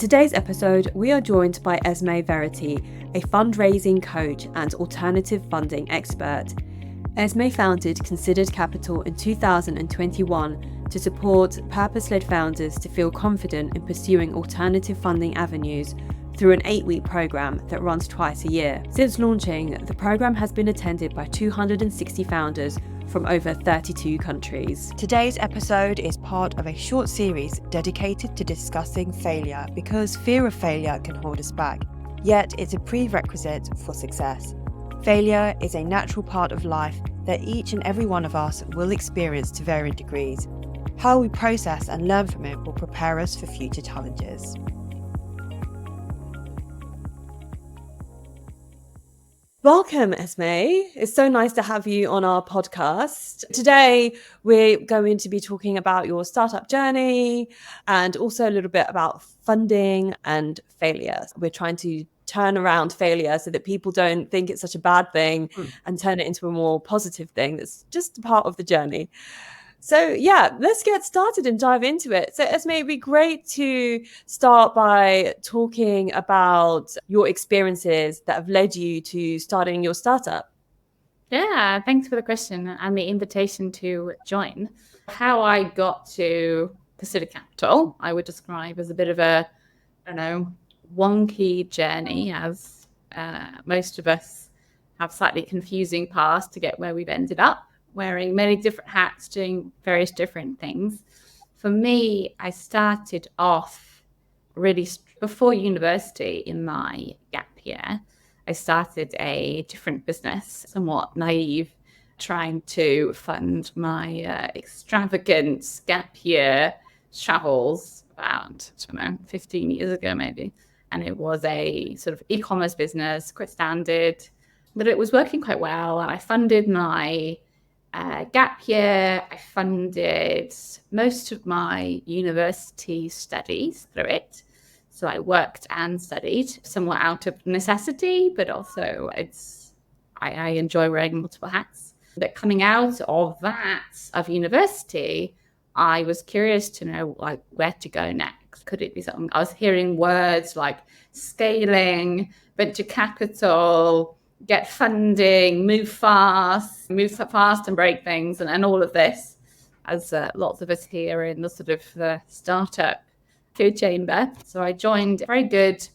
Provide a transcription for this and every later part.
today's episode, we are joined by Esme Verity, a fundraising coach and alternative funding expert. Esme founded Considered Capital in 2021 to support purpose-led founders to feel confident in pursuing alternative funding avenues through an 8-week program that runs twice a year. Since launching, the program has been attended by 260 founders from over 32 countries. Today's episode is part of a short series dedicated to discussing failure because fear of failure can hold us back, yet it's a prerequisite for success. Failure is a natural part of life that each and every one of us will experience to varying degrees. How we process and learn from it will prepare us for future challenges. Welcome, Esme. It's so nice to have you on our podcast. Today, we're going to be talking about your startup journey and also a little bit about funding and failure. We're trying to turn around failure so that people don't think it's such a bad thing and turn it into a more positive thing that's just a part of the journey. So yeah, let's get started and dive into it. So Esme, it'd be great to start by talking about your experiences that have led you to starting your startup. Yeah, thanks for the question and the invitation to join. How I got to Considered Capital, I would describe as a bit of a, wonky journey, as most of us have slightly confusing paths to get where we've ended up, wearing many different hats, doing various different things. For me, I started off really before university in my gap year. I started a different business, somewhat naive, trying to fund my extravagant gap year travels about, 15 years ago maybe. And it was a sort of e-commerce business, quite standard, but it was working quite well. And I funded my gap year. I funded most of my university studies through it. So I worked and studied somewhat out of necessity, but also I enjoy wearing multiple hats. But coming out of university, I was curious to know where to go next. Could it be something? I was hearing words like scaling, venture capital, get funding, move fast and break things, and all of this, as lots of us here in the sort of the startup food chamber. So I joined a very good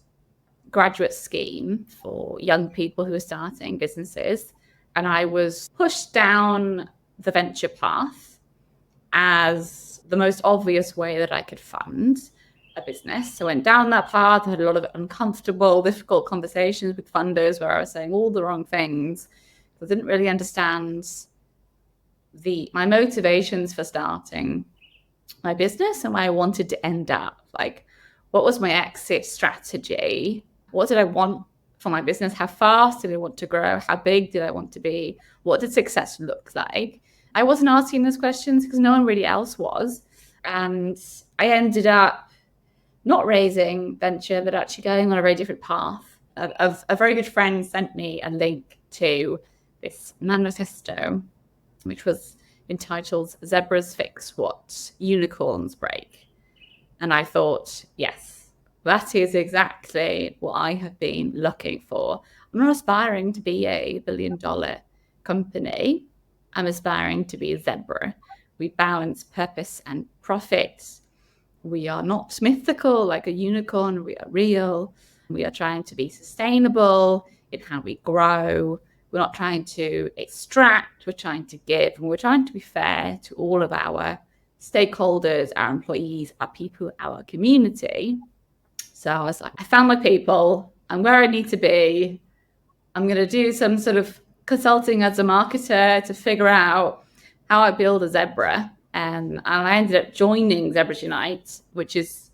graduate scheme for young people who are starting businesses, and I was pushed down the venture path as the most obvious way that I could fund a business. So I went down that path. I had a lot of uncomfortable, difficult conversations with funders where I was saying all the wrong things. I didn't really understand my motivations for starting my business and where I wanted to end up. Like, what was my exit strategy? What did I want for my business? How fast did I want to grow? How big did I want to be? What did success look like? I wasn't asking those questions because no one really else was. And I ended up not raising venture, but actually going on a very different path. A very good friend sent me a link to this manifesto, which was entitled Zebras Fix What Unicorns Break. And I thought, yes, that is exactly what I have been looking for. I'm not aspiring to be a $1 billion company. I'm aspiring to be a zebra. We balance purpose and profit. We are not mythical like a unicorn. We are real. We are trying to be sustainable in how we grow. We're not trying to extract. We're trying to give. And we're trying to be fair to all of our stakeholders, our employees, our people, our community. So I was like, I found my people. I'm where I need to be. I'm going to do some sort of consulting as a marketer to figure out how I build a zebra. And I ended up joining Zebras Unite, which is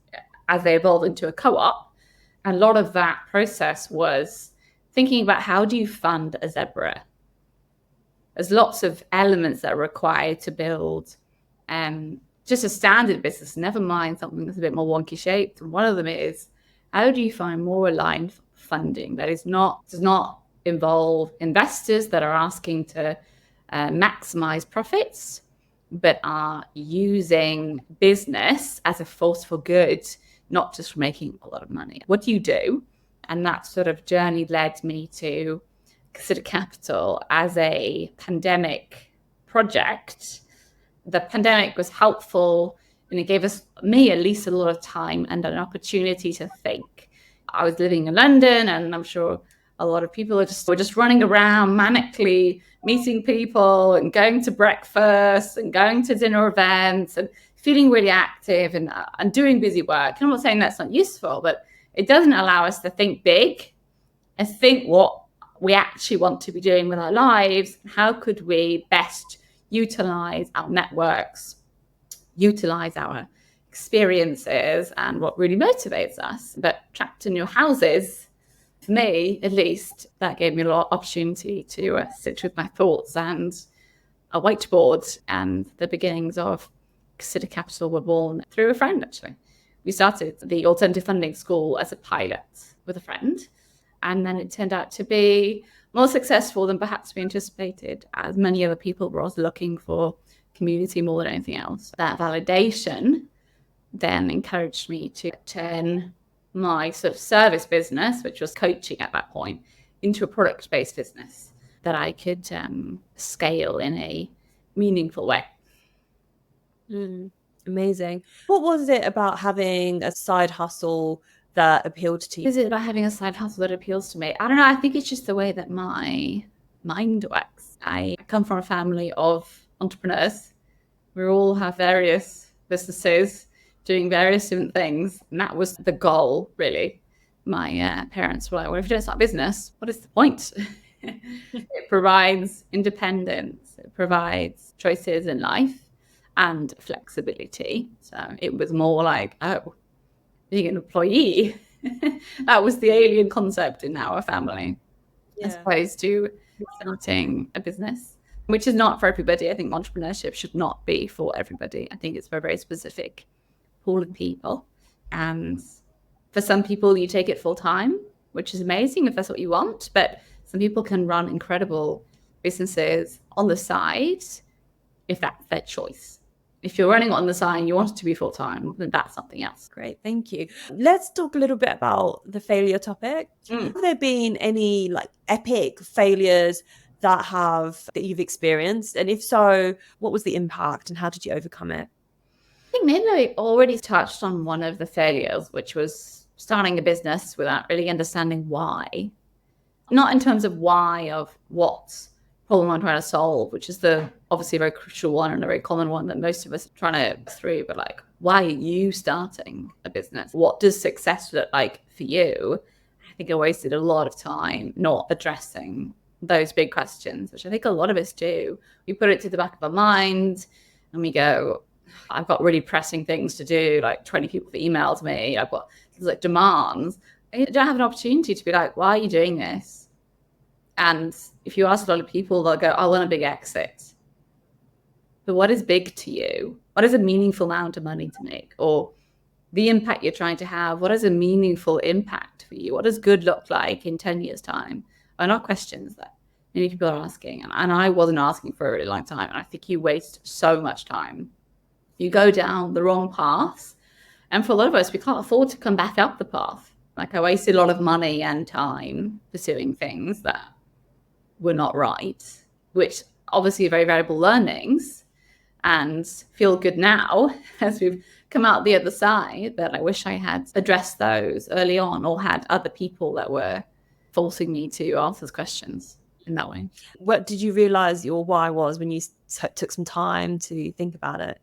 as they evolved into a co-op. And a lot of that process was thinking about how do you fund a zebra? There's lots of elements that are required to build just a standard business, never mind something that's a bit more wonky shaped. And one of them is, how do you find more aligned funding that does not involve investors that are asking to maximize profits, but are using business as a force for good not just for making a lot of money. What do you do? And that sort of journey led me to consider capital as a pandemic project. The pandemic was helpful and it gave me at least a lot of time and an opportunity to think. I was living in London, and I'm sure a lot of people were just running around manically, meeting people and going to breakfast and going to dinner events and feeling really active and doing busy work. And I'm not saying that's not useful, but it doesn't allow us to think big and think what we actually want to be doing with our lives. How could we best utilize our networks, utilize our experiences and what really motivates us? But trapped in your houses, for me at least, that gave me a lot of opportunity to sit with my thoughts and a whiteboard. And the beginnings of Consider Capital were born through a friend, actually. We started the alternative funding school as a pilot with a friend, and then it turned out to be more successful than perhaps we anticipated, as many other people were also looking for community more than anything else. That validation then encouraged me to turn my sort of service business, which was coaching at that point, into a product-based business that I could scale in a meaningful way. Amazing. What was it about having a side hustle that appealed to you? Is it about having a side hustle that appeals to me? I don't know. I think it's just the way that my mind works. I come from a family of entrepreneurs. We all have various businesses doing various different things. And that was the goal, really. My parents were like, well, if you don't start a business, what is the point? It provides independence. It provides choices in life and flexibility. So it was more like, oh, being an employee, that was the alien concept in our family, as opposed to starting a business, which is not for everybody. I think entrepreneurship should not be for everybody. I think it's for a very specific pool of people. And for some people, you take it full time, which is amazing if that's what you want. But some people can run incredible businesses on the side if that's their choice. If you're running on the side and you want it to be full time, then that's something else. Great, thank you. Let's talk a little bit about the failure topic. Have there been any like epic failures that you've experienced? And if so, what was the impact and how did you overcome it? I think maybe I already touched on one of the failures, which was starting a business without really understanding why. Not in terms of why of what problem I'm trying to solve, which is obviously a very crucial one and a very common one that most of us are trying to get through, but like, why are you starting a business? What does success look like for you? I think I wasted a lot of time not addressing those big questions, which I think a lot of us do. We put it to the back of our mind and we go, I've got really pressing things to do, like 20 people have emailed me, I've got like demands. I don't have an opportunity to be like, why are you doing this? And if you ask a lot of people, they'll go, I want a big exit. But what is big to you? What is a meaningful amount of money to make? Or the impact you're trying to have, what is a meaningful impact for you? What does good look like in 10 years' time? Are not questions that many people are asking. And I wasn't asking for a really long time. And I think you waste so much time. You go down the wrong path. And for a lot of us, we can't afford to come back up the path. Like I wasted a lot of money and time pursuing things that were not right, which obviously are very valuable learnings and feel good now as we've come out the other side. But I wish I had addressed those early on or had other people that were forcing me to answer those questions in that way. What did you realize your why was when you took some time to think about it?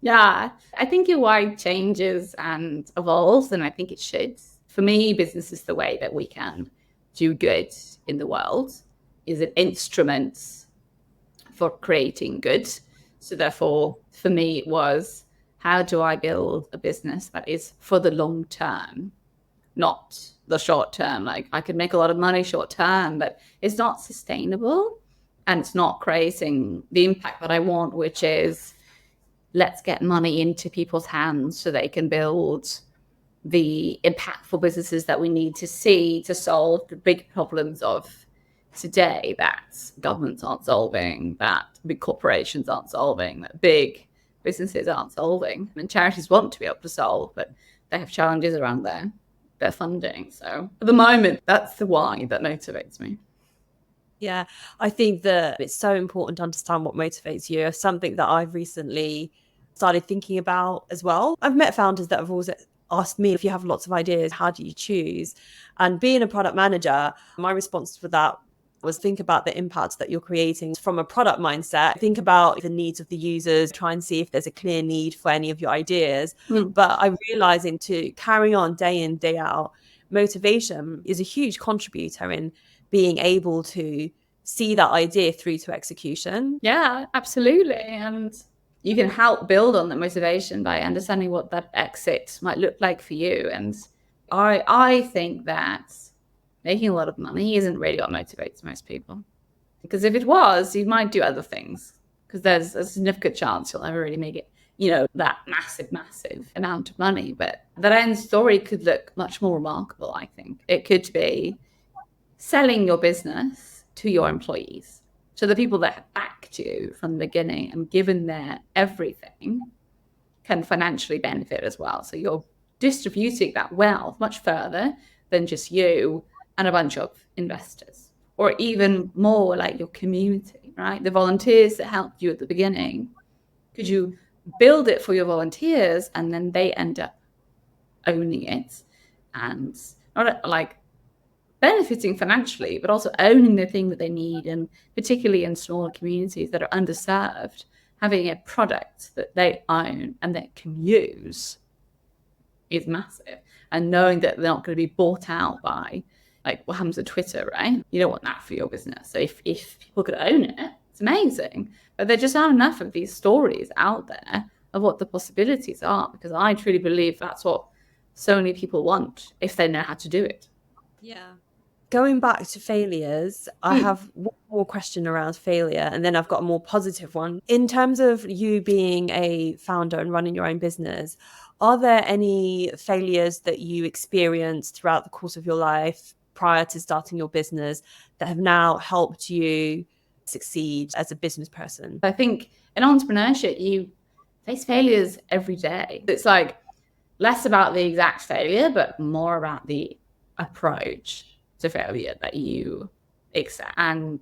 Yeah, I think your why changes and evolves, and I think it should. For me, business is the way that we can do good in the world, is an instrument for creating good. So therefore, for me, it was, how do I build a business that is for the long term, not the short term? Like I could make a lot of money short term, but it's not sustainable and it's not creating the impact that I want, which is let's get money into people's hands so they can build the impactful businesses that we need to see to solve the big problems of today that governments aren't solving, that big corporations aren't solving, that big businesses aren't solving. And charities want to be able to solve, but they have challenges around their funding. So at the moment, that's the why that motivates me. Yeah, I think that it's so important to understand what motivates you. It's something that I've recently started thinking about as well. I've met founders that have always asked me, if you have lots of ideas, how do you choose? And being a product manager, my response for that was think about the impact that you're creating from a product mindset. Think about the needs of the users, try and see if there's a clear need for any of your ideas. But I'm realizing to carry on day in, day out, motivation is a huge contributor in being able to see that idea through to execution. Yeah, absolutely. And you can help build on that motivation by understanding what that exit might look like for you. And I think that making a lot of money isn't really what motivates most people. Because if it was, you might do other things. Because there's a significant chance you'll never really make it, that massive, massive amount of money. But that end story could look much more remarkable, I think. It could be selling your business to your employees. So the people that have backed you from the beginning and given their everything can financially benefit as well. So you're distributing that wealth much further than just you and a bunch of investors, or even more like your community, right? The volunteers that helped you at the beginning. Could you build it for your volunteers and then they end up owning it and not like benefiting financially, but also owning the thing that they need, and particularly in smaller communities that are underserved, having a product that they own and that can use is massive. And knowing that they're not going to be bought out by, like what happens with Twitter, right? You don't want that for your business. So if people could own it, it's amazing. But there just aren't enough of these stories out there of what the possibilities are, because I truly believe that's what so many people want if they know how to do it. Yeah. Going back to failures, I have one more question around failure, and then I've got a more positive one. In terms of you being a founder and running your own business, are there any failures that you experienced throughout the course of your life prior to starting your business that have now helped you succeed as a business person? I think in entrepreneurship, you face failures every day. It's like less about the exact failure, but more about the approach to failure that you accept. And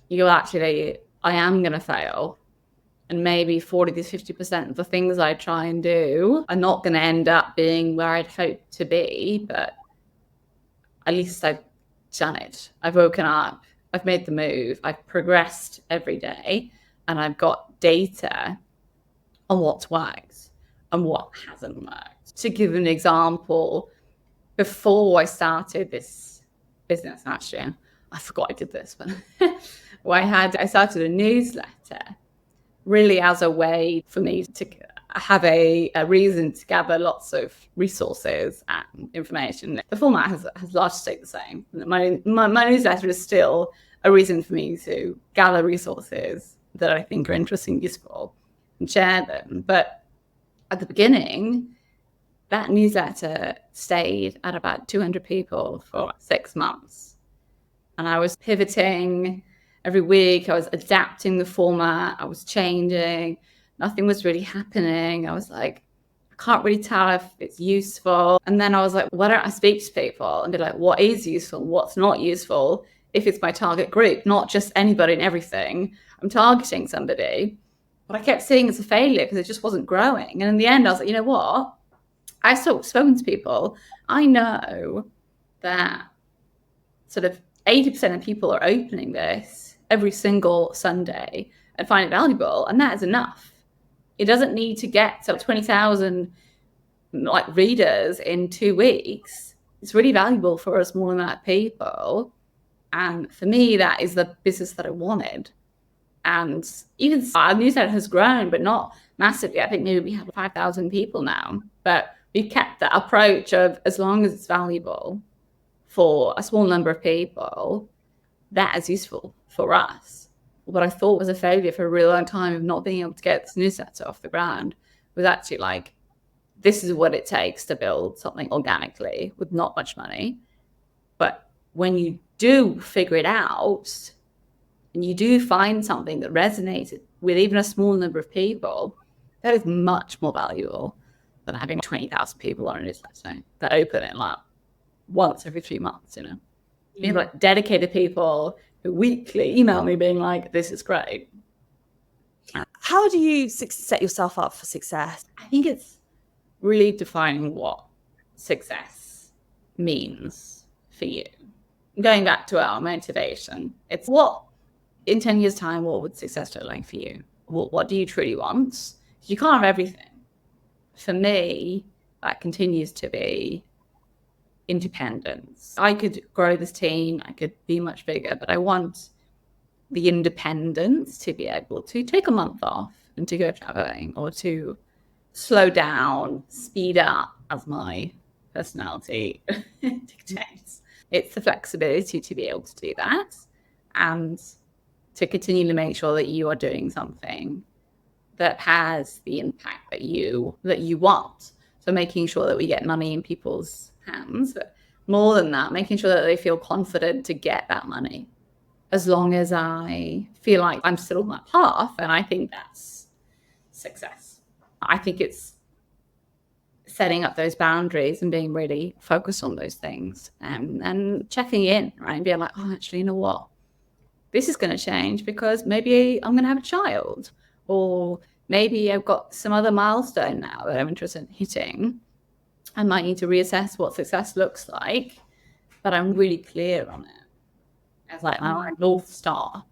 you go, actually, I am going to fail. And maybe 40 to 50% of the things I try and do are not going to end up being where I'd hoped to be, but at least I've done it. I've woken up, I've made the move, I've progressed every day, and I've got data on what's worked and what hasn't worked. To give an example, before I started this business, actually, I forgot I did this, but I started a newsletter really as a way for me to have a reason to gather lots of resources and information. The format has largely stayed the same. My newsletter is still a reason for me to gather resources that I think are interesting, useful, and share them. But at the beginning, that newsletter stayed at about 200 people for 6 months. And I was pivoting every week. I was adapting the format. I was changing. Nothing was really happening. I was like, I can't really tell if it's useful. And then I was like, why don't I speak to people and be like, what is useful? What's not useful? If it's my target group, not just anybody and everything. I'm targeting somebody. But I kept seeing it as a failure because it just wasn't growing. And in the end, I was like, you know what? I've spoken to people. I know that sort of 80% of people are opening this every single Sunday and find it valuable, and that is enough. It doesn't need to get to 20,000 readers in 2 weeks. It's really valuable for a small amount of people, and for me, that is the business that I wanted. And even our newsletter has grown, but not massively. I think maybe we have 5,000 people now, but we've kept that approach of as long as it's valuable for a small number of people, that is useful for us. What I thought was a failure for a really long time of not being able to get this newsletter off the ground was actually like, this is what it takes to build something organically with not much money. But when you do figure it out and you do find something that resonates with even a small number of people, that is much more valuable than having 20,000 people on a newsletter that open it like once every 3 months, You have like dedicated people who weekly email me being like, this is great. How do you set yourself up for success? I think it's really defining what success means for you. Going back to our motivation, it's what in 10 years' time, what would success look like for you? What do you truly want? You can't have everything. For me, that continues to be independence. I could grow this team, I could be much bigger, but I want the independence to be able to take a month off and to go traveling, or to slow down, speed up as my personality dictates. It's the flexibility to be able to do that, and to continue to make sure that you are doing something that has the impact that you want. So making sure that we get money in people's hands, but more than that, making sure that they feel confident to get that money. As long as I feel like I'm still on that path, and I think that's success. I think it's setting up those boundaries and being really focused on those things, and checking in, right? And being like, oh, actually, you know what? This is going to change because maybe I'm going to have a child, or maybe I've got some other milestone now that I'm interested in hitting. I might need to reassess what success looks like, but I'm really clear on it as like our North Star,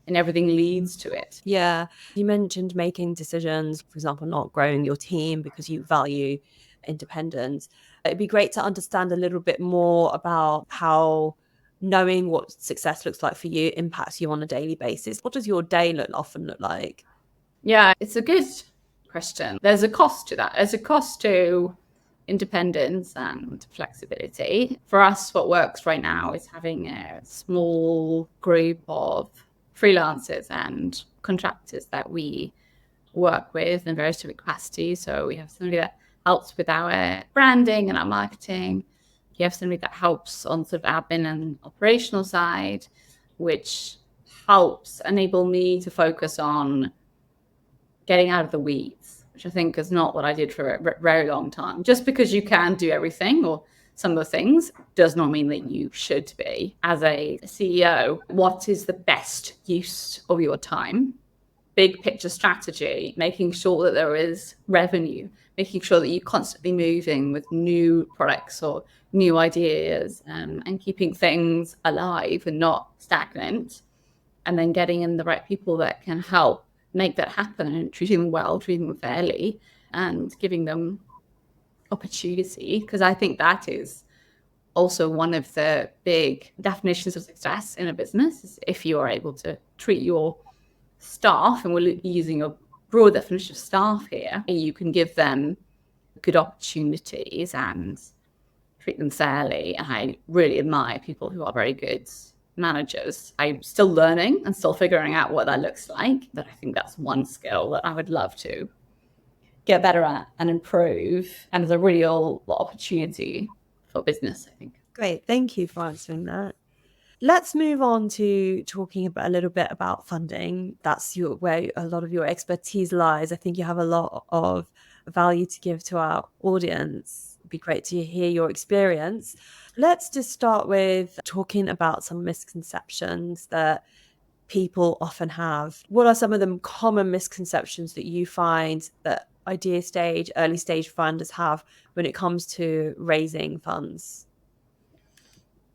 and everything leads to it. Yeah. You mentioned making decisions, for example, not growing your team because you value independence. It'd be great to understand a little bit more about how knowing what success looks like for you impacts you on a daily basis. What does your day often look like? Yeah, it's a good question. There's a cost to that. There's a cost to independence and flexibility. For us, what works right now is having a small group of freelancers and contractors that we work with in various different capacities. So we have somebody that helps with our branding and our marketing. You have somebody that helps on sort of admin and operational side, which helps enable me to focus on getting out of the weeds, which I think is not what I did for a very long time. Just because you can do everything or some of the things does not mean that you should be. As a CEO, what is the best use of your time? Big picture strategy, making sure that there is revenue, making sure that you're constantly moving with new products or new ideas, and keeping things alive and not stagnant, and then getting in the right people that can help make that happen, and treating them well, treating them fairly, and giving them opportunity. Because I think that is also one of the big definitions of success in a business, is if you are able to treat your staff, and we're using a broad definition of staff here, you can give them good opportunities and treat them fairly. And I really admire people who are very good managers. I'm still learning and still figuring out what that looks like, but I think that's one skill that I would love to get better at and improve, and there's a real opportunity for business, I think. Great. Thank you for answering that. Let's move on to talking about a little bit about funding. That's where a lot of your expertise lies. I think you have a lot of value to give to our audience. It'd be great to hear your experience. Let's just start with talking about some misconceptions that people often have. What are some of the common misconceptions that you find that idea stage, early stage funders have when it comes to raising funds?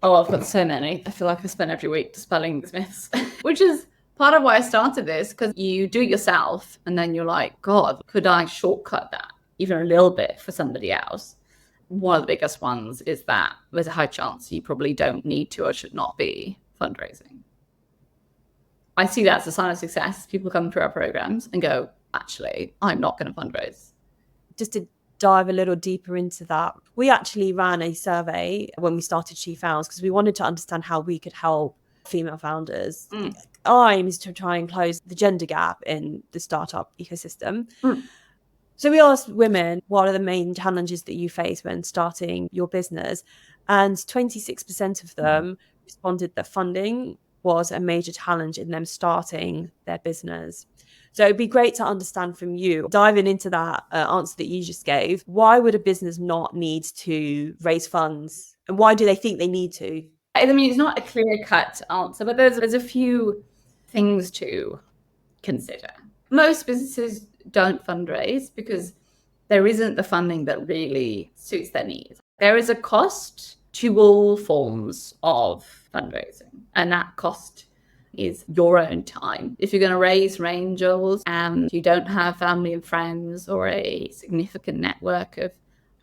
Oh, I've got so many. I feel like I spend every week dispelling these myths, which is part of why I started this, because you do it yourself and then you're like, God, could I shortcut that even a little bit for somebody else? One of the biggest ones is that there's a high chance you probably don't need to or should not be fundraising. I see that as a sign of success. People come through our programs and go, actually, I'm not going to fundraise. Just to dive a little deeper into that, we actually ran a survey when we started She Founds because we wanted to understand how we could help female founders. Our aim is to try and close the gender gap in the startup ecosystem. So we asked women, what are the main challenges that you face when starting your business? And 26% of them responded that funding was a major challenge in them starting their business. So it'd be great to understand from you, diving into that answer that you just gave, why would a business not need to raise funds? And why do they think they need to? I mean, it's not a clear-cut answer, but there's a few things to consider. Most businesses don't fundraise because there isn't the funding that really suits their needs. There is a cost to all forms of fundraising, and that cost is your own time. If you're going to raise angels and you don't have family and friends or a significant network of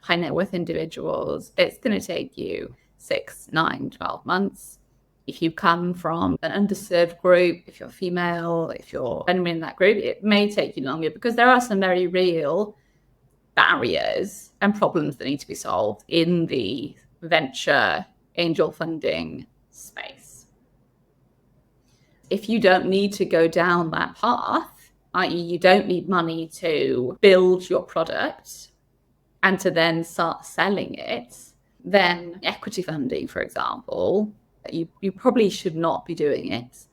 high net worth individuals, it's going to take you 6, 9, 12 months. If you come from an underserved group, if you're female, if you're in that group, it may take you longer because there are some very real barriers and problems that need to be solved in the venture angel funding space. If you don't need to go down that path, i.e., you don't need money to build your product and to then start selling it, then equity funding, for example, you probably should not be doing it.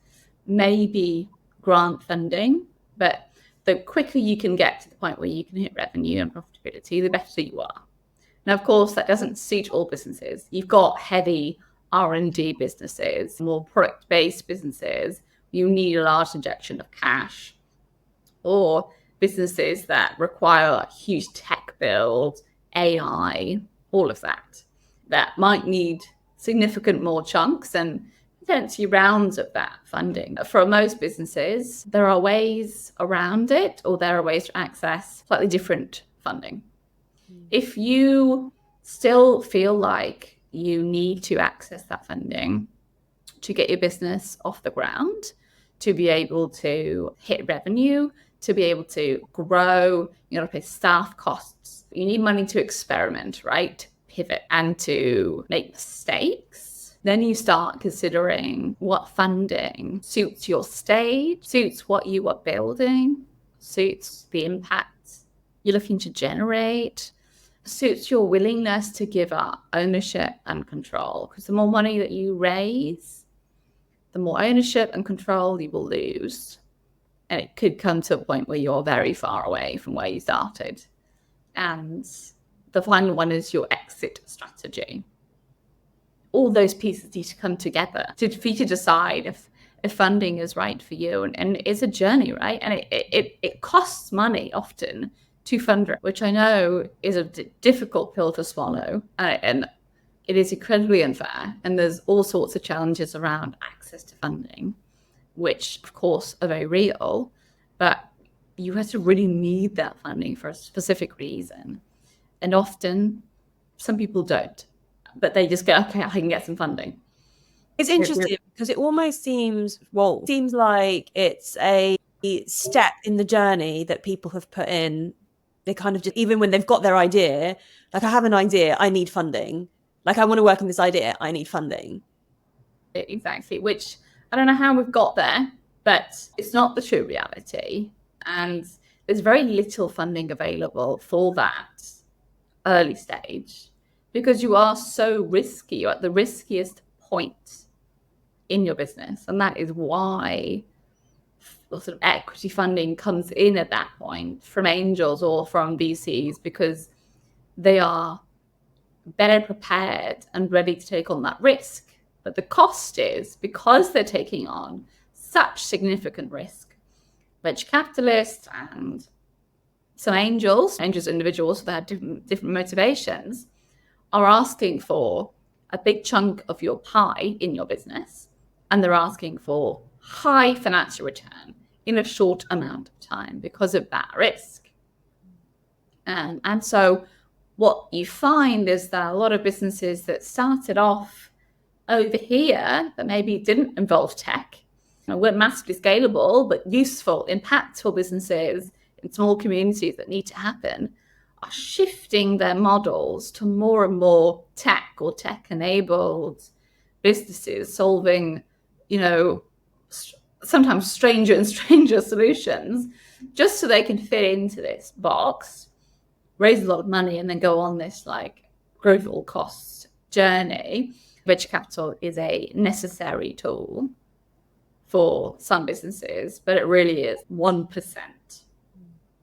Maybe grant funding, but the quicker you can get to the point where you can hit revenue and profitability, the better you are. Now, of course, that doesn't suit all businesses. You've got heavy R&D businesses, more product-based businesses. You need a large injection of cash, or businesses that require a huge tech build, AI, all of that might need significant more chunks and potentially rounds of that funding. For most businesses, there are ways around it, or there are ways to access slightly different funding. If you still feel like you need to access that funding to get your business off the ground, to be able to hit revenue, to be able to grow, you got to pay staff costs. You need money to experiment, right? Pivot and to make mistakes. Then you start considering what funding suits your stage, suits what you are building, suits the impact you're looking to generate, suits your willingness to give up ownership and control. Because the more money that you raise, the more ownership and control you will lose. And it could come to a point where you're very far away from where you started. And the final one is your exit strategy. All those pieces need to come together for you to decide if funding is right for you. And it's a journey, right? And it costs money often to fundraise, which I know is a difficult pill to swallow. And it is incredibly unfair. And there's all sorts of challenges around access to funding, which of course are very real, but you have to really need that funding for a specific reason. And often some people don't, but they just go, okay, I can get some funding. It's interesting because it almost seems like it's a step in the journey that people have put in. They kind of just, even when they've got their idea, like, I have an idea, I need funding. Like, I want to work on this idea, I need funding. Exactly, which I don't know how we've got there, but it's not the true reality. And there's very little funding available for that early stage because you are so risky. You're at the riskiest point in your business. And that is why sort of equity funding comes in at that point from angels or from VCs, because they are better prepared and ready to take on that risk. But the cost is, because they're taking on such significant risk, venture capitalists and some angels individuals that have different motivations, are asking for a big chunk of your pie in your business, and they're asking for high financial return in a short amount of time because of that risk. And so what you find is that a lot of businesses that started off over here that maybe didn't involve tech, weren't massively scalable, but useful, impactful businesses in small communities that need to happen, are shifting their models to more and more tech or tech-enabled businesses, solving, sometimes stranger and stranger solutions, just so they can fit into this box, raise a lot of money, and then go on this growth at all costs journey. Venture capital is a necessary tool for some businesses, but it really is 1%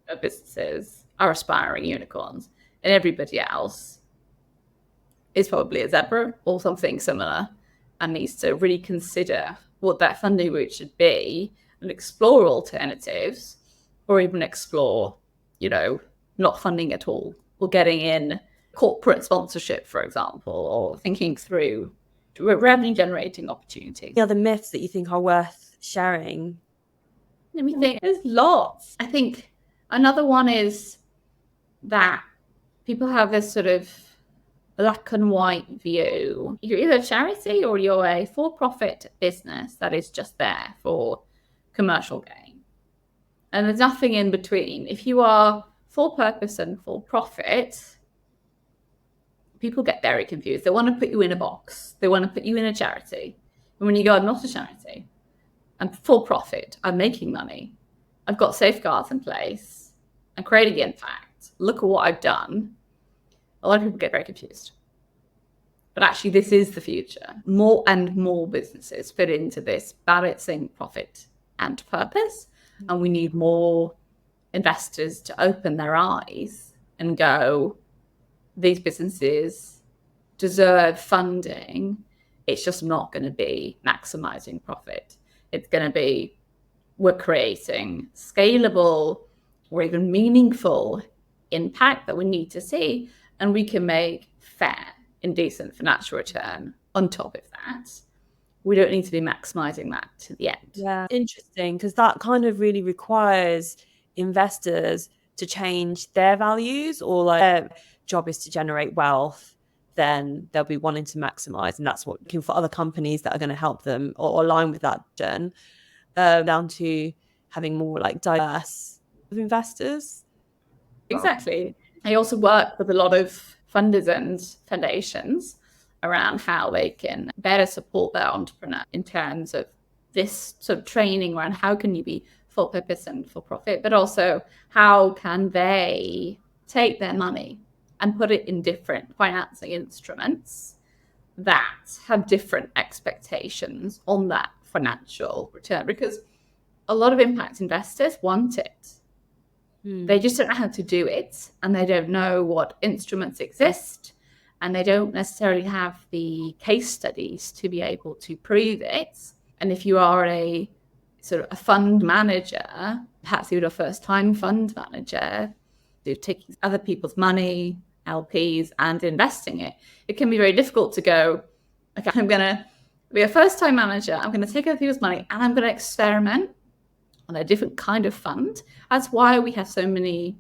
of businesses are aspiring unicorns, and everybody else is probably a zebra or something similar and needs to really consider what that funding route should be and explore alternatives, or even explore, not funding at all, or getting in corporate sponsorship, for example, or thinking through revenue generating opportunities. The other myths that you think are worth sharing? Let me think. There's lots. I think another one is that people have this sort of black and white view. You're either a charity or you're a for-profit business that is just there for commercial gain. And there's nothing in between. If you are for purpose and for profit, people get very confused. They want to put you in a box. They want to put you in a charity. And when you go, I'm not a charity, I'm for profit, I'm making money, I've got safeguards in place, I'm creating impact, look at what I've done, a lot of people get very confused. But actually, this is the future. More and more businesses fit into this balancing profit and purpose. And we need more investors to open their eyes and go, these businesses deserve funding. It's just not going to be maximizing profit. It's going to be, we're creating scalable or even meaningful impact that we need to see, and we can make fair and decent financial return on top of that. We don't need to be maximizing that to the end. Yeah, interesting, because that kind of really requires investors to change their values, or like their job is to generate wealth, then they'll be wanting to maximize, and that's what looking for other companies that are going to help them or align with that vision, down to having more like diverse investors. Exactly. I also work with a lot of funders and foundations around how they can better support their entrepreneur in terms of this sort of training around how can you be for purpose and for profit, but also how can they take their money and put it in different financing instruments that have different expectations on that financial return, because a lot of impact investors want it. They just don't know how to do it, and they don't know what instruments exist, and they don't necessarily have the case studies to be able to prove it. And if you are a sort of a fund manager, perhaps you're a first-time fund manager, you're taking other people's money, LPs, and investing it, it can be very difficult to go, okay, I'm going to be a first-time manager, I'm going to take other people's money, and I'm going to experiment on a different kind of fund. That's why we have so many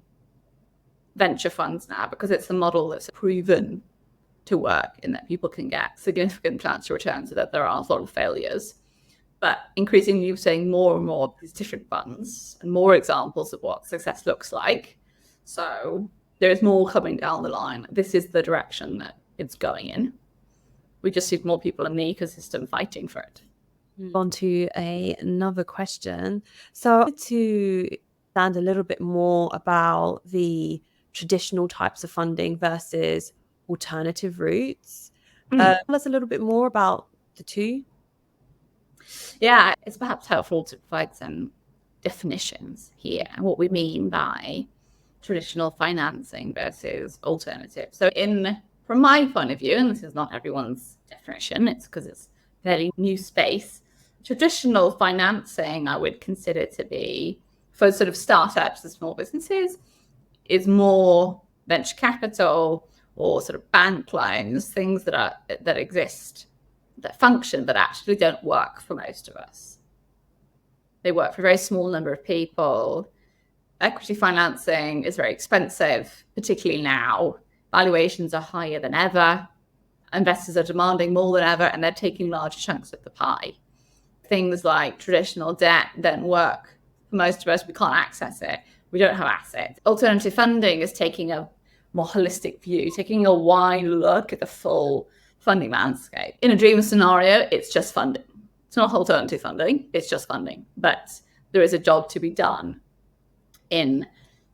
venture funds now, because it's a model that's proven to work in that people can get significant financial returns, so that there are a lot of failures. But increasingly, you're seeing more and more of these different funds and more examples of what success looks like. So there's more coming down the line. This is the direction that it's going in. We just need more people in the ecosystem fighting for it. On to another question. So to understand a little bit more about the traditional types of funding versus alternative routes. Tell us a little bit more about the two. Yeah, it's perhaps helpful to provide some definitions here, what we mean by traditional financing versus alternative. So from my point of view, and this is not everyone's definition, it's because it's a fairly new space, traditional financing I would consider to be, for sort of startups and small businesses, is more venture capital or sort of bank loans, things that exist, that function, but actually don't work for most of us. They work for a very small number of people. Equity financing is very expensive, particularly now. Valuations are higher than ever. Investors are demanding more than ever, and they're taking large chunks of the pie. Things like traditional debt don't work for most of us. We can't access it. We don't have assets. Alternative funding is taking a more holistic view, taking a wide look at the full funding landscape. In a dream scenario, it's just funding. It's not alternative funding, it's just funding. But there is a job to be done in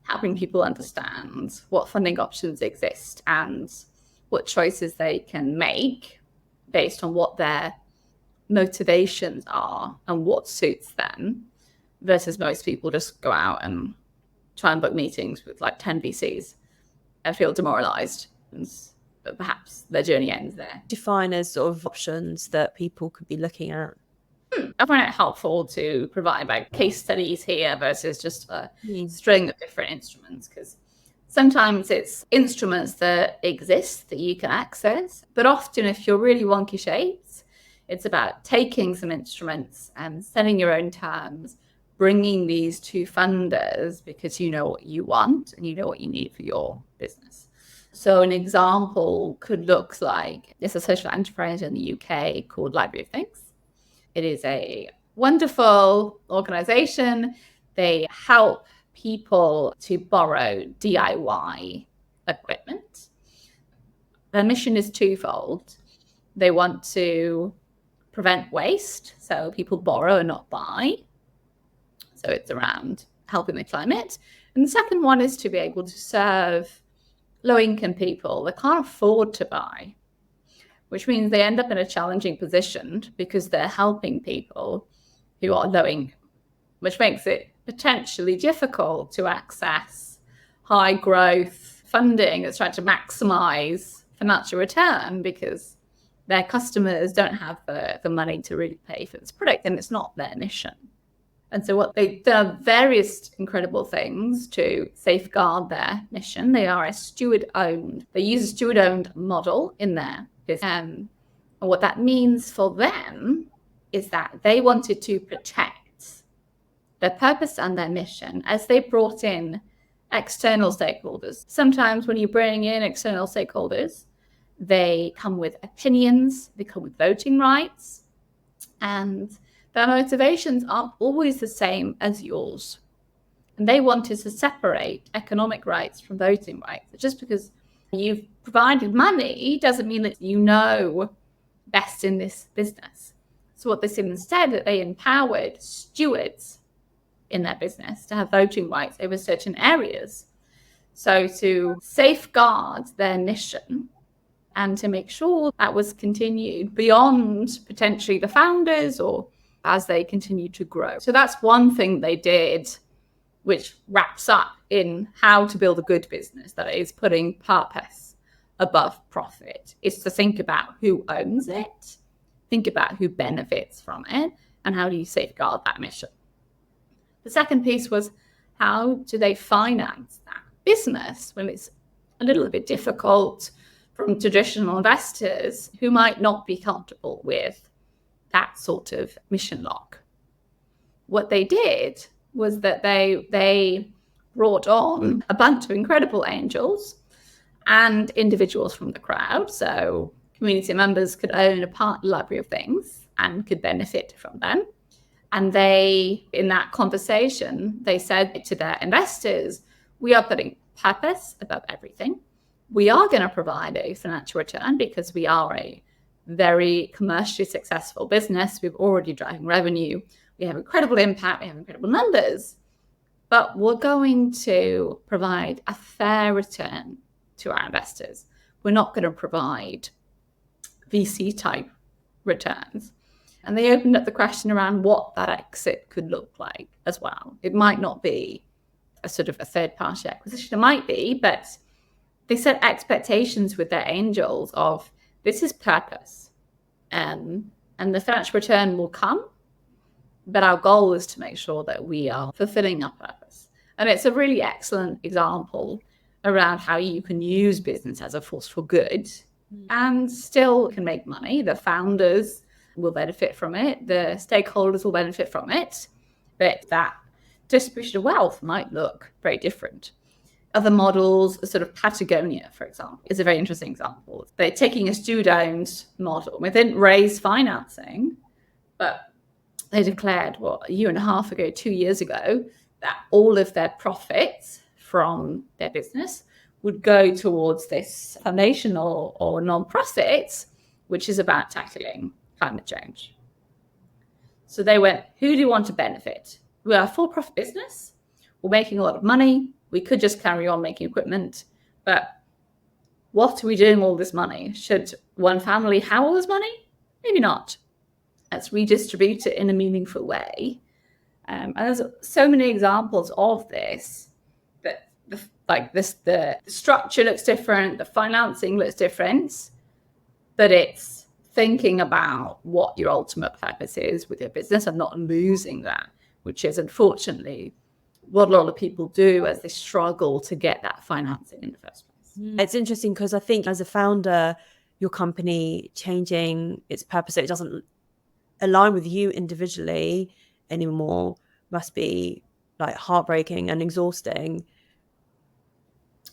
helping people understand what funding options exist and what choices they can make based on what their motivations are and what suits them, versus most people just go out and try and book meetings with like 10 VCs and feel demoralized. And perhaps their journey ends there. Define as sort of options that people could be looking at. I find it helpful to provide like case studies here versus just a string of different instruments, because sometimes it's instruments that exist that you can access, but often if you're really wonky shaped, it's about taking some instruments and setting your own terms, bringing these to funders because you know what you want and you know what you need for your business. So an example could look like, there's a social enterprise in the UK called Library of Things. It is a wonderful organization. They help people to borrow DIY equipment. Their mission is twofold. They want to prevent waste, so people borrow and not buy. So it's around helping the climate. And the second one is to be able to serve low-income people that can't afford to buy, which means they end up in a challenging position because they're helping people who are low income, which makes it potentially difficult to access high growth funding that's trying to maximize financial return because their customers don't have the money to really pay for this product and it's not their mission. And so what they've done various incredible things to safeguard their mission. They are a steward-owned. They use a steward-owned model in there. And what that means for them is that they wanted to protect their purpose and their mission as they brought in external stakeholders. Sometimes when you bring in external stakeholders, they come with opinions, they come with voting rights, and their motivations aren't always the same as yours. And they wanted to separate economic rights from voting rights. Just because you've provided money doesn't mean that you know best in this business. So what they said instead, that they empowered stewards in their business to have voting rights over certain areas. So to safeguard their mission and to make sure that was continued beyond potentially the founders or as they continue to grow. So that's one thing they did, which wraps up in how to build a good business that is putting purpose above profit. It's to think about who owns it, think about who benefits from it, and how do you safeguard that mission. The second piece was, how do they finance that business when it's a little bit difficult from traditional investors who might not be comfortable with that sort of mission lock? What they did was that they brought on a bunch of incredible angels and individuals from the crowd. So community members could own a part Library of Things and could benefit from them. And they, in that conversation, they said to their investors, we are putting purpose above everything. We are going to provide a financial return because we are a very commercially successful business. We're already driving revenue. We have incredible impact. We have incredible numbers. But we're going to provide a fair return to our investors. We're not going to provide VC type returns. And they opened up the question around what that exit could look like as well. It might not be a sort of a third party acquisition. It might be, but they set expectations with their angels of, this is purpose, and the financial return will come, but our goal is to make sure that we are fulfilling our purpose. And it's a really excellent example around how you can use business as a force for good and still can make money. The founders will benefit from it, the stakeholders will benefit from it, but that distribution of wealth might look very different. Other models, sort of Patagonia, for example, is a very interesting example. They're taking a steward-owned model. They didn't raise financing, but they declared, a year and a half ago, 2 years ago, that all of their profits from their business would go towards this foundation or non-profit, which is about tackling climate change. So they went, who do you want to benefit? We are a for-profit business. We're making a lot of money. We could just carry on making equipment, but what are we doing with all this money? Should one family have all this money? Maybe not. let's redistribute it in a meaningful way. And there's so many examples of this, that the structure looks different, the financing looks different, but it's thinking about what your ultimate purpose is with your business and not losing that, which is unfortunately what a lot of people do as they struggle to get that financing in the first place. It's interesting because I think as a founder, your company changing its purpose so it doesn't align with you individually anymore must be like heartbreaking and exhausting.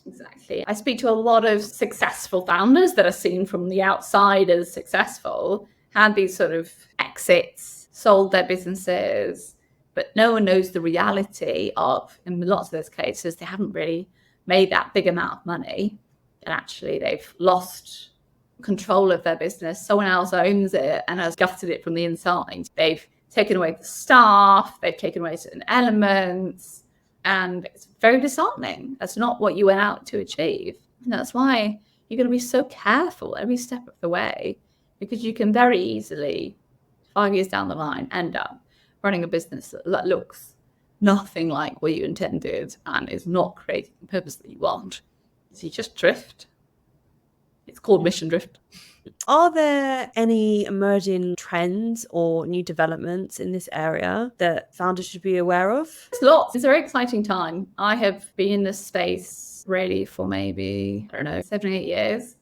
Exactly. I speak to a lot of successful founders that are seen from the outside as successful, had these sort of exits, sold their businesses, but no one knows the reality of, in lots of those cases, they haven't really made that big amount of money. And actually, they've lost control of their business. Someone else owns it and has gutted it from the inside. They've taken away the staff, they've taken away certain elements, and it's very disheartening. That's not what you went out to achieve. And that's why you're going to be so careful every step of the way, because you can very easily, 5 years down the line, end up running a business that looks nothing like what you intended and is not creating the purpose that you want. So you just drift. It's called mission drift. Are there any emerging trends or new developments in this area that founders should be aware of? There's lots. It's a very exciting time. I have been in this space really for maybe, 7 or 8 years.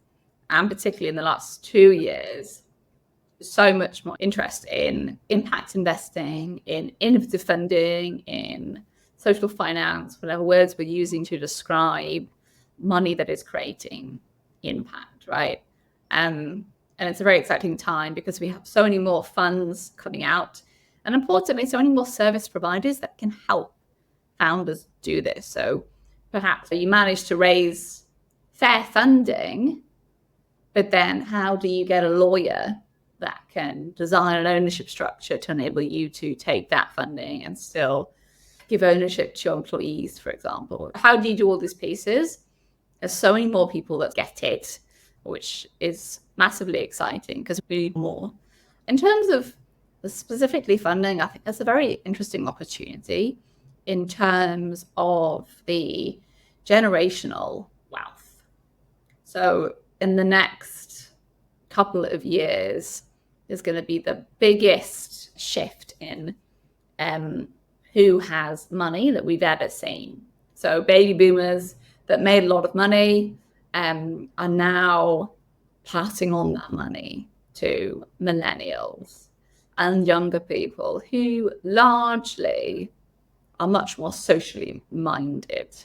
And particularly in the last 2 years, so much more interest in impact investing, in innovative funding, in social finance, whatever words we're using to describe money that is creating impact, right? And it's a very exciting time because we have so many more funds coming out, and importantly, so many more service providers that can help founders do this. So perhaps you manage to raise fair funding, but then how do you get a lawyer that can design an ownership structure to enable you to take that funding and still give ownership to your employees, for example? How do you do all these pieces? There's so many more people that get it, which is massively exciting because we need more. In terms of specifically funding, I think that's a very interesting opportunity in terms of the generational wealth. So in the next couple of years, there's going to be the biggest shift in who has money that we've ever seen. So baby boomers that made a lot of money are now passing on that money to millennials and younger people who largely are much more socially minded.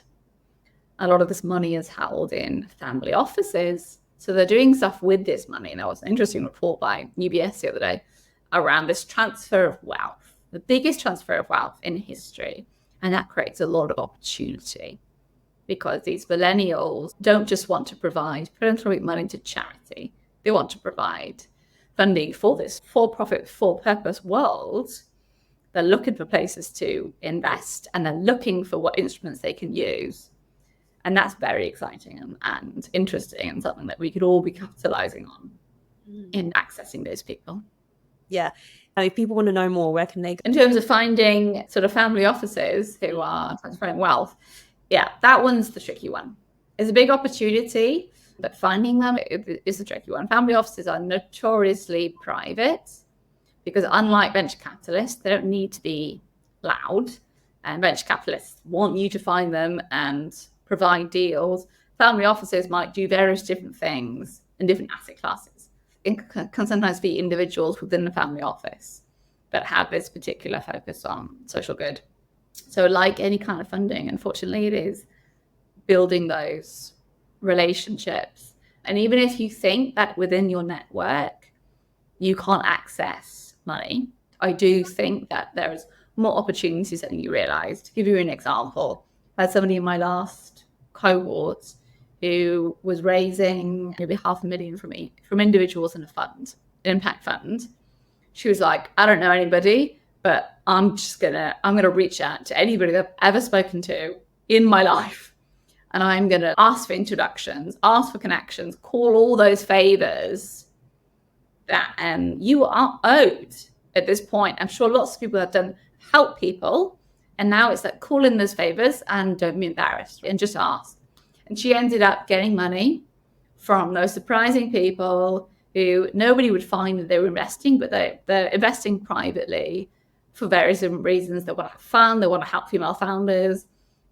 A lot of this money is held in family offices. So they're doing stuff with this money. And there was an interesting report by UBS the other day around this transfer of wealth, the biggest transfer of wealth in history. And that creates a lot of opportunity because these millennials don't just want to provide philanthropic money to charity. They want to provide funding for this for-profit, for-purpose world. They're looking for places to invest and they're looking for what instruments they can use. And that's very exciting and interesting and something that we could all be capitalizing on in accessing those people. Yeah. I mean, if people want to know more, where can they go? In terms of finding sort of family offices who are transferring wealth, yeah, that one's the tricky one. It's a big opportunity, but finding them is a tricky one. Family offices are notoriously private because unlike venture capitalists, they don't need to be loud. And venture capitalists want you to find them and provide deals. Family offices might do various different things in different asset classes. It can sometimes be individuals within the family office that have this particular focus on social good. So like any kind of funding, unfortunately, it is building those relationships. And even if you think that within your network, you can't access money, I do think that there's more opportunities than you realize. To give you an example, I had somebody in my last cohort who was raising maybe $500,000 from individuals in a fund, an impact fund. She was like, I don't know anybody, but I'm gonna reach out to anybody that I've ever spoken to in my life. And I'm gonna ask for introductions, ask for connections, call all those favors that you are owed. at this point. I'm sure lots of people have done help people, and now it's like call in those favors and don't be embarrassed and just ask. And she ended up getting money from those surprising people who nobody would find that they were investing, but they're investing privately for various different reasons. They want to have fun, they want to help female founders.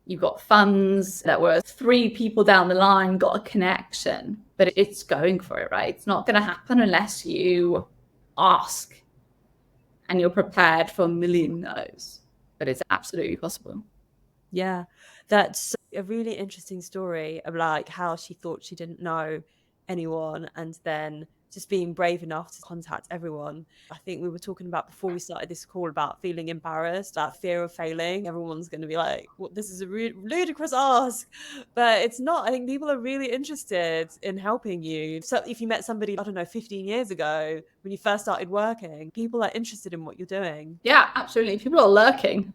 You've got funds that were 3 people down the line, got a connection, but it's going for it, right? It's not going to happen unless you ask and you're prepared for a million no's, but it's absolutely possible. Yeah, that's a really interesting story of like how she thought she didn't know anyone and then just being brave enough to contact everyone. I think we were talking about before we started this call about feeling embarrassed, that fear of failing. Everyone's going to be like, well, this is a ludicrous ask, but it's not. I think people are really interested in helping you. So if you met somebody, I don't know, 15 years ago when you first started working, people are interested in what you're doing. Yeah, absolutely. People are lurking.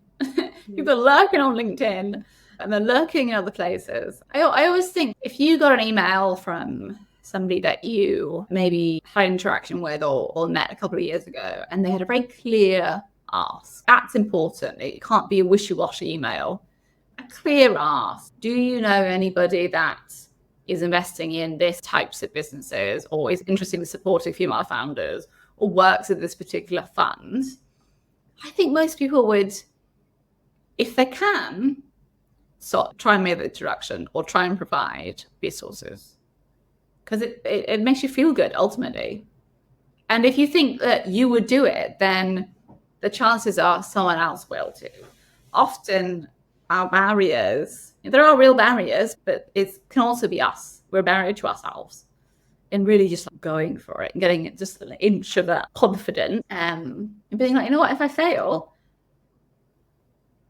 People are lurking on LinkedIn and they're lurking in other places. I always think if you got an email from somebody that you maybe had interaction with or met a couple of years ago and they had a very clear ask, that's important. It can't be a wishy-washy email. A clear ask. Do you know anybody that is investing in this types of businesses or is interested in supporting female founders or works at this particular fund? I think most people would, if they can, so try and make the introduction or try and provide resources because it makes you feel good ultimately. And if you think that you would do it, then the chances are someone else will too. Often our barriers, there are real barriers, but it can also be us. We're a barrier to ourselves. And really just like going for it and getting it just an inch of that confidence and being like, you know what, if I fail,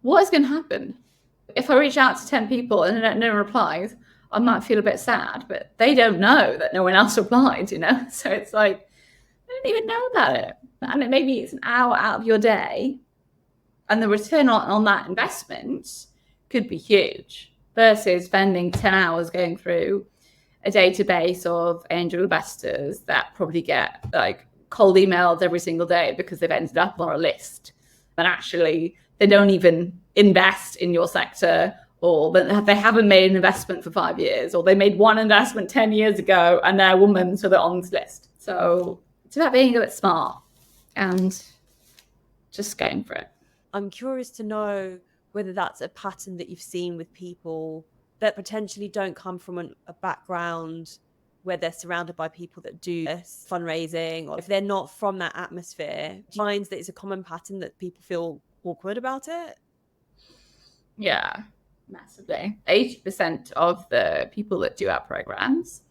what is going to happen? If I reach out to 10 people and no one replies, I might feel a bit sad, but they don't know that no one else replied, you know? So it's like, I didn't even know about it. And maybe it's an hour out of your day and the return on that investment could be huge versus spending 10 hours going through a database of angel investors that probably get like cold emails every single day because they've ended up on a list. And actually, they don't even invest in your sector, or they haven't made an investment for 5 years, or they made one investment 10 years ago and they're a woman, so they're on this list. So it's about being a bit smart and just going for it. I'm curious to know whether that's a pattern that you've seen with people that potentially don't come from a background where they're surrounded by people that do this fundraising, or if they're not from that atmosphere. Do you find that it's a common pattern that people feel awkward about it? Yeah, massively. 80% of the people that do our programs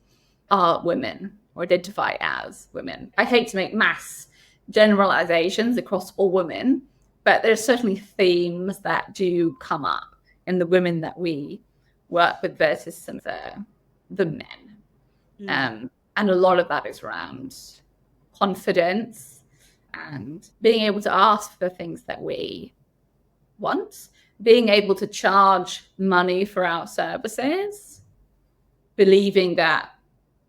are women or identify as women. I hate to make mass generalizations across all women, but there's certainly themes that do come up in the women that we work with versus some of the men. And a lot of that is around confidence and being able to ask for the things that we want, being able to charge money for our services, believing that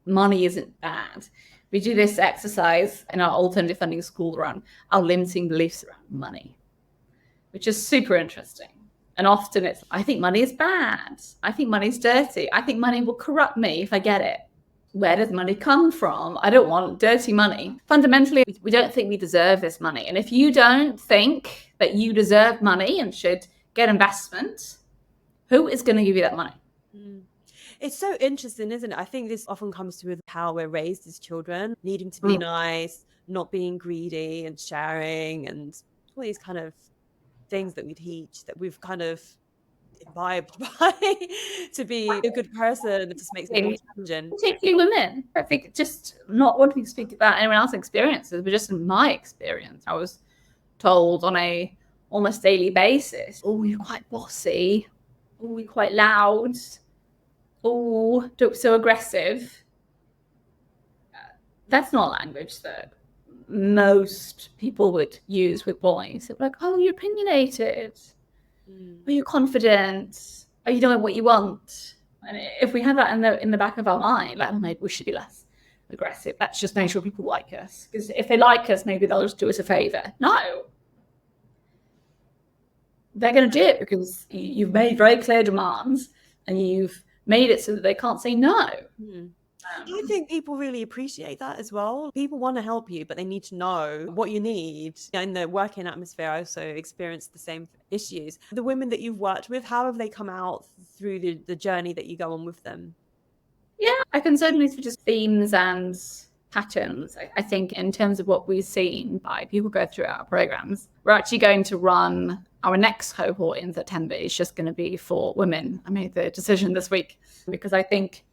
money isn't bad. We do this exercise in our alternative funding school around our limiting beliefs around money, which is super interesting. And often it's, I think money is bad. I think money is dirty. I think money will corrupt me if I get it. Where does money come from? I don't want dirty money. Fundamentally, we don't think we deserve this money. And if you don't think that you deserve money and should get investment, who is going to give you that money? It's so interesting, isn't it? I think this often comes to with how we're raised as children, needing to be nice, not being greedy and sharing, and all these kind of things that we teach that we've kind of imbibed by to be a good person. It just makes it more challenging. Particularly women. I think just not wanting to speak about anyone else's experiences, but just in my experience, I was told on a almost daily basis, oh, you're quite bossy. Oh, you're quite loud. Oh, don't be so aggressive. That's not language that most people would use with boys. They're like, oh, you're opinionated. Are you confident? Are you doing what you want? And if we have that in the back of our mind, like, oh, maybe we should do less. aggressive. Let's just make sure people like us. Because if they like us, maybe they'll just do us a favor. No. They're going to do it because you've made very clear demands and you've made it so that they can't say no. I think people really appreciate that as well. People want to help you, but they need to know what you need. In the working atmosphere, I also experienced the same issues. The women that you've worked with, how have they come out through the journey that you go on with them? Yeah, I can certainly see just themes and patterns. I think in terms of what we've seen by people go through our programs, we're actually going to run our next cohort in September. It's just going to be for women. I made the decision this week because I think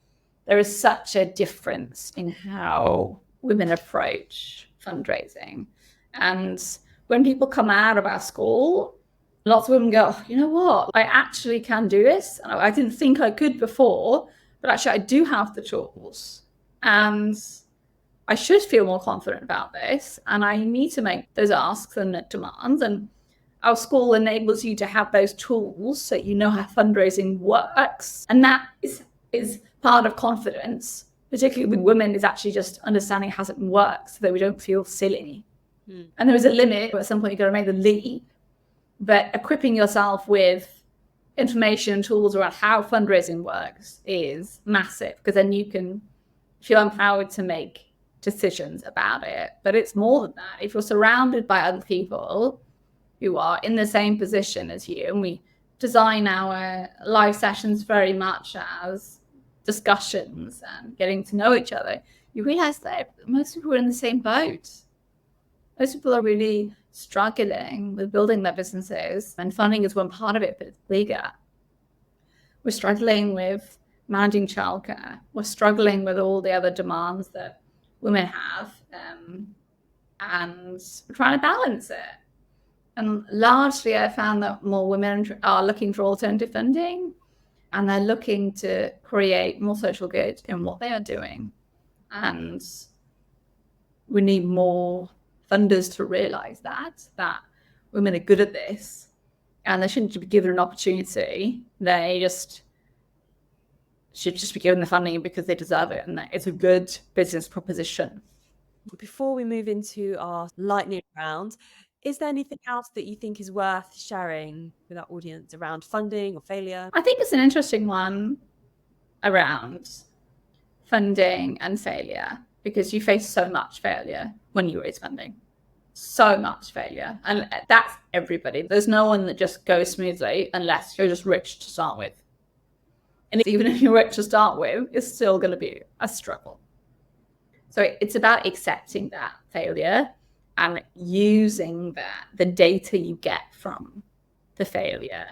there is such a difference in how women approach fundraising. And when people come out of our school, lots of women go, you know what, I actually can do this. And I didn't think I could before, but actually I do have the tools. And I should feel more confident about this. And I need to make those asks and demands. And our school enables you to have those tools so you know how fundraising works. And that is part of confidence, particularly with women, is actually just understanding how something works so that we don't feel silly. And there is a limit. At some point, you've got to make the leap. But equipping yourself with information and tools around how fundraising works is massive, because then you can feel empowered to make decisions about it. But it's more than that. If you're surrounded by other people who are in the same position as you, and we design our live sessions very much as discussions and getting to know each other, you realize that most people are in the same boat. Most people are really struggling with building their businesses, and funding is one part of it, but it's bigger. We're struggling with managing childcare. We're struggling with all the other demands that women have, and we're trying to balance it. And largely, I found that more women are looking for alternative funding, and they're looking to create more social good in what they are doing. And we need more funders to realize that women are good at this, and they shouldn't be given an opportunity. They should just be given the funding because they deserve it, and that it's a good business proposition. Before we move into our lightning round, is there anything else that you think is worth sharing with our audience around funding or failure? I think it's an interesting one around funding and failure, because you face so much failure when you raise funding. So much failure. And that's everybody. There's no one that just goes smoothly unless you're just rich to start with. And even if you're rich to start with, it's still going to be a struggle. So it's about accepting that failure and using the data you get from the failure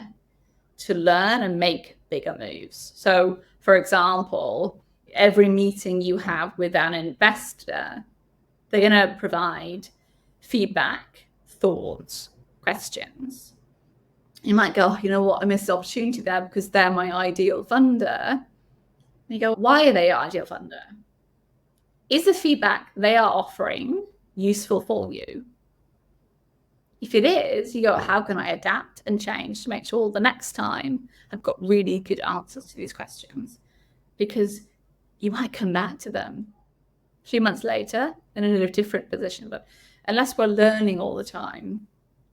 to learn and make bigger moves. So, for example, every meeting you have with an investor, they're going to provide feedback, thoughts, questions. You might go, you know what, I missed the opportunity there because they're my ideal funder. And you go, why are they your ideal funder? Is the feedback they are offering useful for you? If it is, you go, how can I adapt and change to make sure the next time I've got really good answers to these questions? Because you might come back to them a few months later and in a different position. But unless we're learning all the time,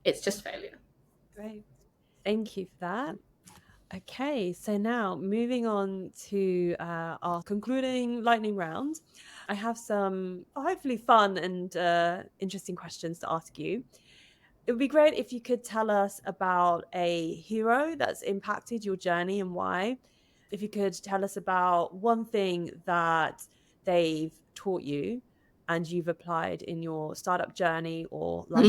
it's just failure. Great. Thank you for that. Okay, so now moving on to our concluding lightning round. I have some hopefully fun and interesting questions to ask you. It would be great if you could tell us about a hero that's impacted your journey and why. If you could tell us about one thing that they've taught you and you've applied in your startup journey or life.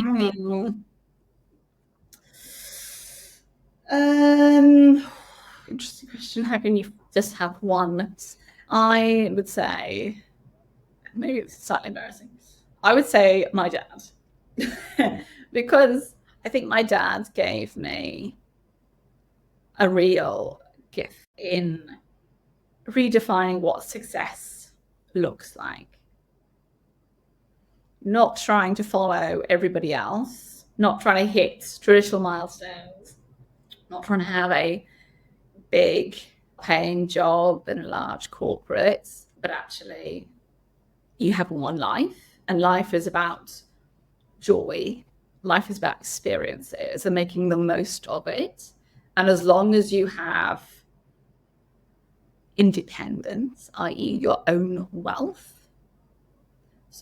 Interesting question. How can you just have one? I would say, maybe it's slightly embarrassing. I would say my dad, because I think my dad gave me a real gift in redefining what success looks like. Not trying to follow everybody else, not trying to hit traditional milestones, not trying to have a big paying job in a large corporate, but actually you have one life, and life is about joy. Life is about experiences and making the most of it. And as long as you have independence, i.e., your own wealth,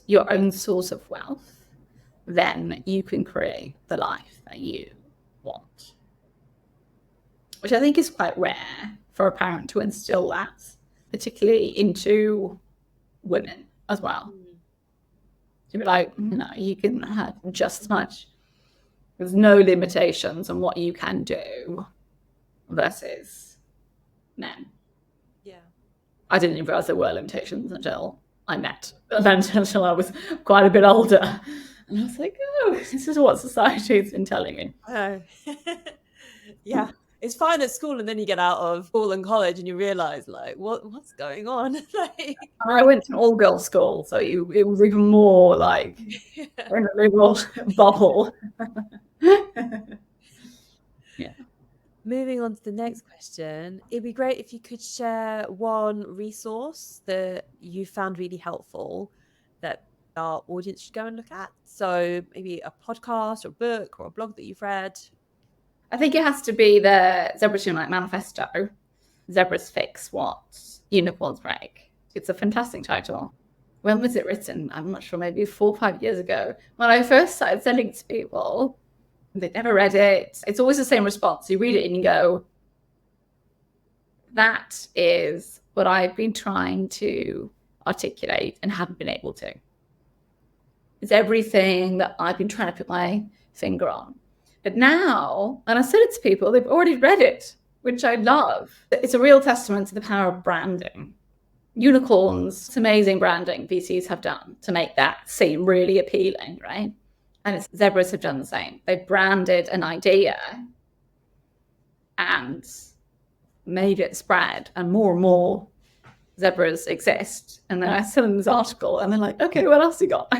your own source of wealth, then you can create the life that you want. Which I think is quite rare for a parent to instill that, particularly into women as well. To be like, no, you can have just as much. There's no limitations on what you can do versus men. Yeah. I didn't even realize there were limitations until I met, until I was quite a bit older. And I was like, oh, this is what society's been telling me. Oh. Yeah. It's fine at school, and then you get out of school and college and you realize, like, what's going on? Like, I went to an all-girls school, so it was even more like in a little bubble. Yeah. moving on to the next question, it'd be great if you could share one resource that you found really helpful that our audience should go and look at. So maybe a podcast or a book or a blog that you've read. I think it has to be the Zebras Unite Manifesto. Zebras Fix What Unicorns Break. It's a fantastic title. When was it written? I'm not sure, maybe 4 or 5 years ago. When I first started sending it to people, they'd never read it. It's always the same response. You read it and you go, that is what I've been trying to articulate and haven't been able to. It's everything that I've been trying to put my finger on. But now, and I said it to people, they've already read it, which I love. It's a real testament to the power of branding. Unicorns, it's amazing branding VCs have done to make that seem really appealing, right? And Zebras have done the same. They've branded an idea and made it spread, and more Zebras exist. And then I send them this article and they're like, okay, what else you got?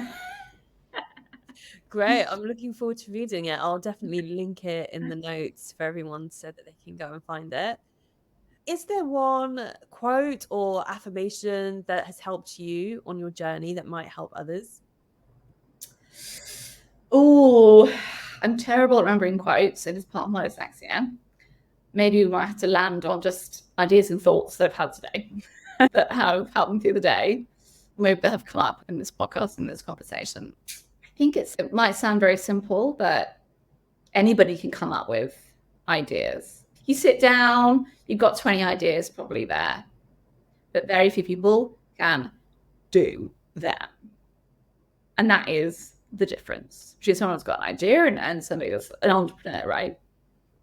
Great. I'm looking forward to reading it. I'll definitely link it in the notes for everyone so that they can go and find it. Is there one quote or affirmation that has helped you on your journey that might help others? Oh, I'm terrible at remembering quotes. It is part of my dyslexia. Maybe we might have to land on just ideas and thoughts that I've had today that have helped me through the day. Maybe that have come up in this podcast, in this conversation. I think it might sound very simple, but anybody can come up with ideas. You sit down, you've got 20 ideas probably there, but very few people can do that. And that is the difference. Someone's got an idea and somebody's an entrepreneur, right?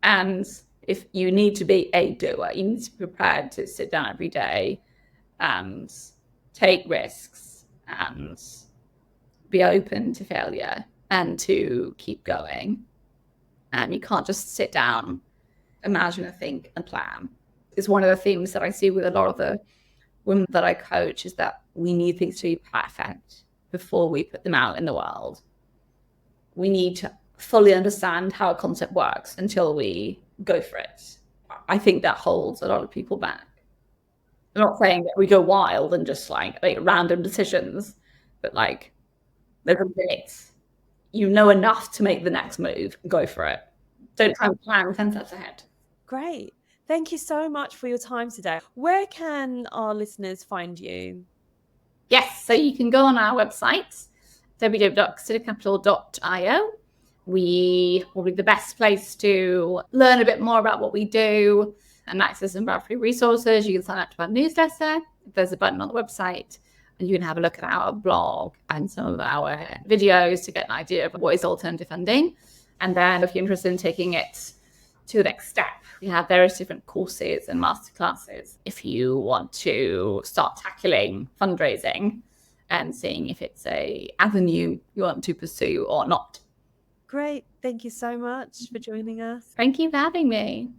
And if you need to be a doer, you need to be prepared to sit down every day and take risks and be open to failure and to keep going. And you can't just sit down, imagine, think, and plan. It's one of the themes that I see with a lot of the women that I coach, is that we need things to be perfect before we put them out in the world. We need to fully understand how a concept works until we go for it. I think that holds a lot of people back. I'm not saying that we go wild and just like make random decisions, but like there's a bit, you know enough to make the next move, go for it. Don't try and plan 10 steps ahead. Great. Thank you so much for your time today. Where can our listeners find you? Yes, so you can go on our website, www.considercapital.io. We will be the best place to learn a bit more about what we do and access some of our free resources. You can sign up to our newsletter. There's a button on the website, and you can have a look at our blog and some of our videos to get an idea of what is alternative funding. And then if you're interested in taking it to the next step, we have various different courses and masterclasses if you want to start tackling fundraising and seeing if it's an avenue you want to pursue or not. Great. Thank you so much for joining us. Thank you for having me.